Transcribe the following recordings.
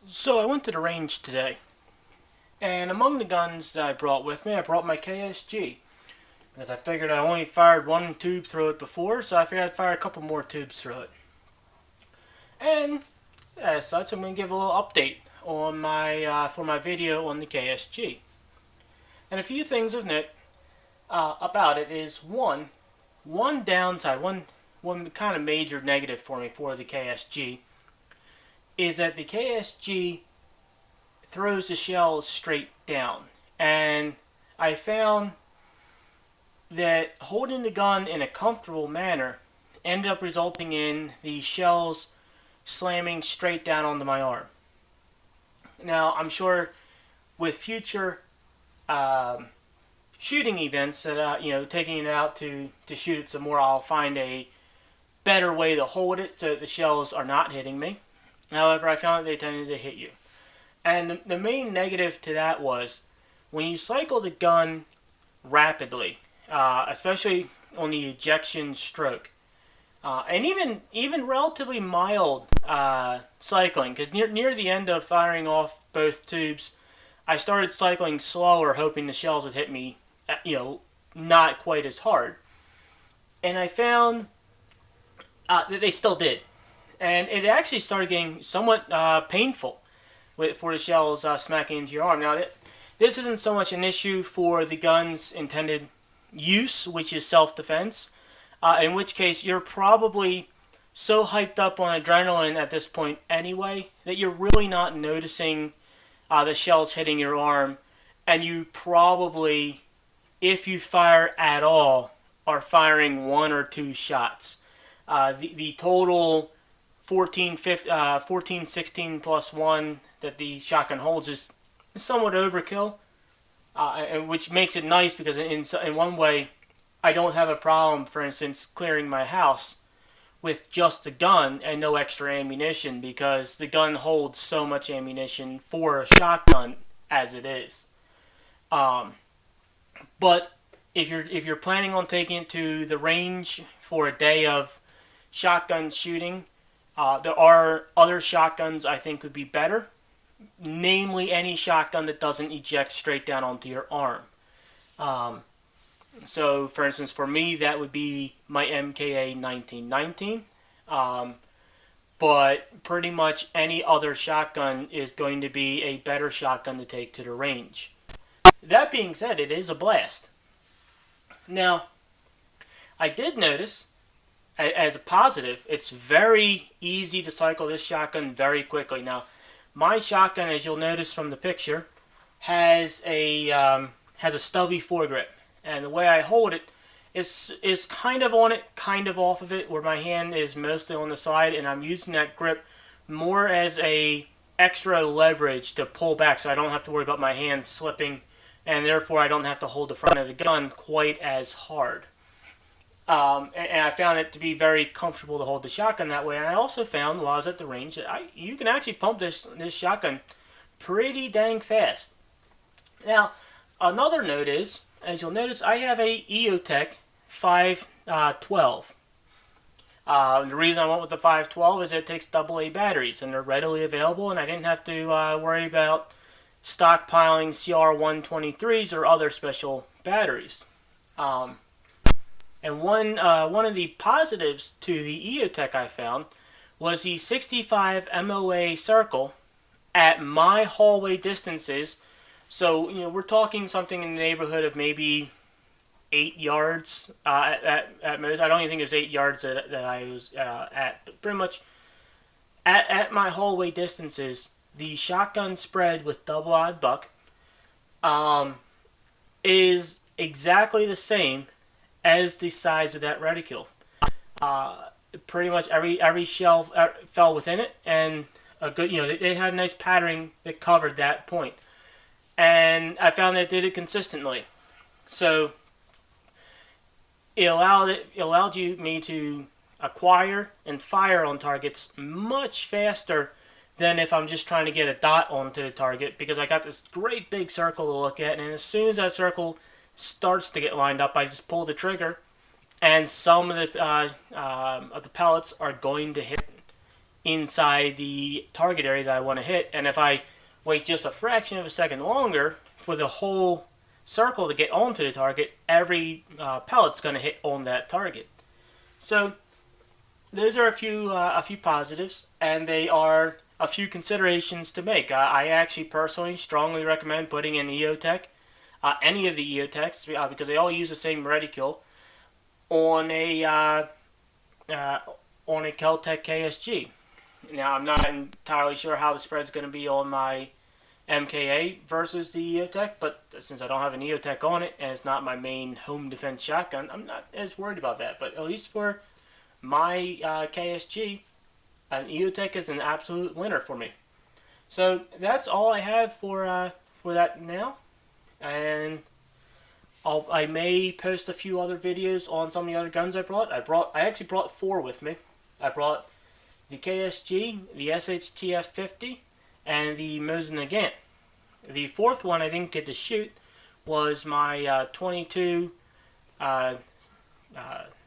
So I went to the range today, and among the guns that I brought with me, I brought my KSG. Because I figured I only fired one tube through it before, so I figured I'd fire a couple more tubes through it. And as such, I'm going to give a little update on my for my video on the KSG. And a few things of note about it is one downside, one kind of major negative for me for the KSG is that the KSG throws the shells straight down. And I found that holding the gun in a comfortable manner ended up resulting in the shells slamming straight down onto my arm. Now, I'm sure with future shooting events that, taking it out to shoot it some more, I'll find a better way to hold it so that the shells are not hitting me. However, I found that they tended to hit you. And the main negative to that was when you cycle the gun rapidly, especially on the ejection stroke, and even relatively mild cycling, because near the end of firing off both tubes, I started cycling slower, hoping the shells would hit me, not quite as hard. And I found that they still did, and it actually started getting somewhat painful for the shells smacking into your arm. Now, this isn't so much an issue for the gun's intended use, which is self-defense, in which case you're probably so hyped up on adrenaline at this point anyway that you're really not noticing the shells hitting your arm, and you probably, if you fire at all, are firing one or two shots. The total 14, 16 plus 1 that the shotgun holds is somewhat overkill, which makes it nice because in one way I don't have a problem, for instance, clearing my house with just the gun and no extra ammunition, because the gun holds so much ammunition for a shotgun as it is. But if you're planning on taking it to the range for a day of shotgun shooting, there are other shotguns I think would be better, namely any shotgun that doesn't eject straight down onto your arm. So, for instance, for me, that would be my MKA 1919. But pretty much any other shotgun is going to be a better shotgun to take to the range. That being said, it is a blast. Now, I did notice, as a positive, it's very easy to cycle this shotgun very quickly. Now, my shotgun, as you'll notice from the picture, has a stubby foregrip, and the way I hold it is kind of on it, kind of off of it, where my hand is mostly on the side, and I'm using that grip more as a extra leverage to pull back, so I don't have to worry about my hand slipping, and therefore I don't have to hold the front of the gun quite as hard. And I found it to be very comfortable to hold the shotgun that way. And I also found while I was at the range that you can actually pump this shotgun pretty dang fast. Now, another note is, as you'll notice, I have a Kel-Tec 512. The reason I went with the 512 is that it takes AA batteries, and they're readily available, and I didn't have to worry about stockpiling CR123s or other special batteries. And one of the positives to the Kel-Tec I found was the 65 MOA circle at my hallway distances. So, we're talking something in the neighborhood of maybe 8 yards at most. I don't even think it was 8 yards that I was at. But pretty much at my hallway distances, the shotgun spread with double odd buck is exactly the same as the size of that reticule. Pretty much every shell fell within it, and a good, they had a nice patterning that covered that point. And I found that it did it consistently. So it allowed me to acquire and fire on targets much faster than if I'm just trying to get a dot onto the target, because I got this great big circle to look at, and as soon as that circle starts to get lined up, I just pull the trigger, and some of the pellets are going to hit inside the target area that I want to hit. And if I wait just a fraction of a second longer for the whole circle to get onto the target, every pellet's going to hit on that target. So those are a few positives, and they are a few considerations to make. I actually personally strongly recommend putting in EOTech, any of the EOTechs, because they all use the same reticule, on a Kel-Tec KSG. Now, I'm not entirely sure how the spread's going to be on my MKA versus the EOTech, but since I don't have an EOTech on it and it's not my main home defense shotgun, I'm not as worried about that. But at least for my KSG, an EOTech is an absolute winner for me. So that's all I have for that now, and I may post a few other videos on some of the other guns I brought. I actually brought 4 with me. I brought the KSG, the SHTF-50, and the Mosin Nagant. The 4th one I didn't get to shoot was my 22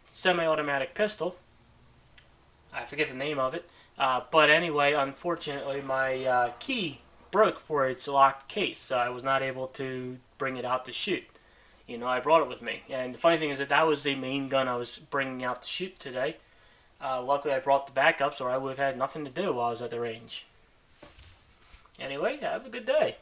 semi-automatic pistol. I forget the name of it. But anyway, unfortunately, my key broke for its locked case, so I was not able to bring it out to shoot. You know, I brought it with me. And the funny thing is that was the main gun I was bringing out to shoot today. Luckily, I brought the backups, or I would have had nothing to do while I was at the range. Anyway, have a good day.